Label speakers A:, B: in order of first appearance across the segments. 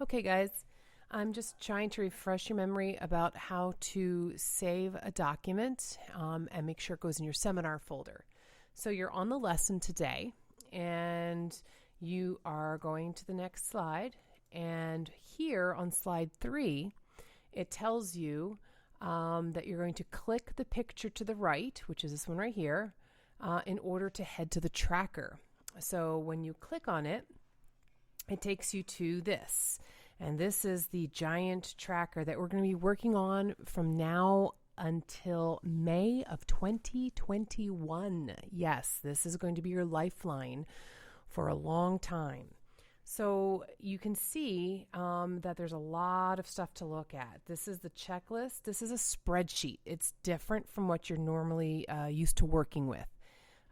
A: Okay, guys, I'm just trying to refresh your memory about how to save a document and make sure it goes in your seminar folder. So you're on the lesson today, and you are going to the next slide. And here on slide 3, it tells you that you're going to click the picture to the right, which is this one right here, in order to head to the tracker. So when you click on it, it takes you to this. And this is the giant tracker that we're going to be working on from now until May of 2021. Yes, this is going to be your lifeline for a long time. So you can see that there's a lot of stuff to look at. This is the checklist. This is a spreadsheet. It's different from what you're normally used to working with.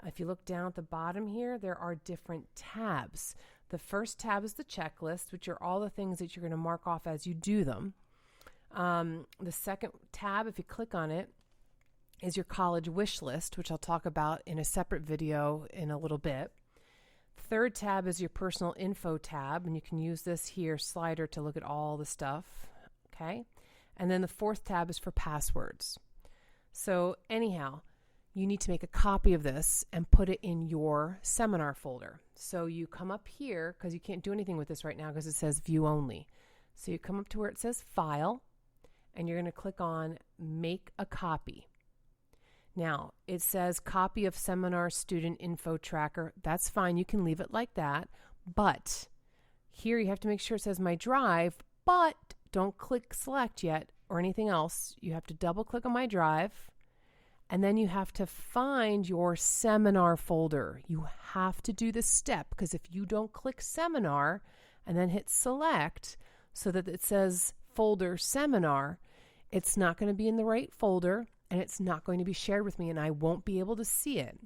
A: If you look down at the bottom here, there are different tabs. The first tab is the checklist, which are all the things that you're going to mark off as you do them. The second tab, if you click on it, is your college wish list, which I'll talk about in a separate video in a little bit. Third tab is your personal info tab, and you can use this here slider to look at all the stuff. Okay. And then the fourth tab is for passwords. So anyhow, you need to make a copy of this and put it in your seminar folder. So you come up here, because you can't do anything with this right now because it says view only. So you come up to where it says file, and you're going to click on make a copy. Now, it says copy of seminar student info tracker. That's fine. You can leave it like that. But here you have to make sure it says my drive, but don't click select yet or anything else. You have to double click on my drive. And then you have to find your seminar folder. You have to do this step because if you don't click seminar and then hit select so that it says folder seminar, it's not going to be in the right folder and it's not going to be shared with me and I won't be able to see it,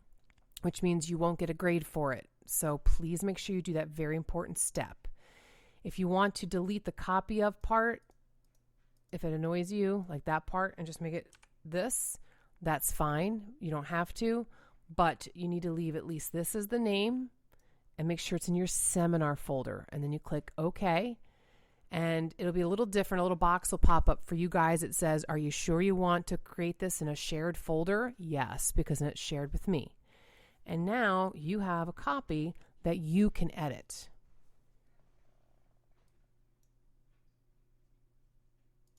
A: which means you won't get a grade for it. So please make sure you do that very important step. If you want to delete the copy of part, if it annoys you, like that part, and just make it this, that's fine. You don't have to, but you need to leave at least this as the name and make sure it's in your seminar folder. And then you click OK. And it'll be a little different. A little box will pop up for you guys. It says, are you sure you want to create this in a shared folder? Yes, because then it's shared with me. And now you have a copy that you can edit.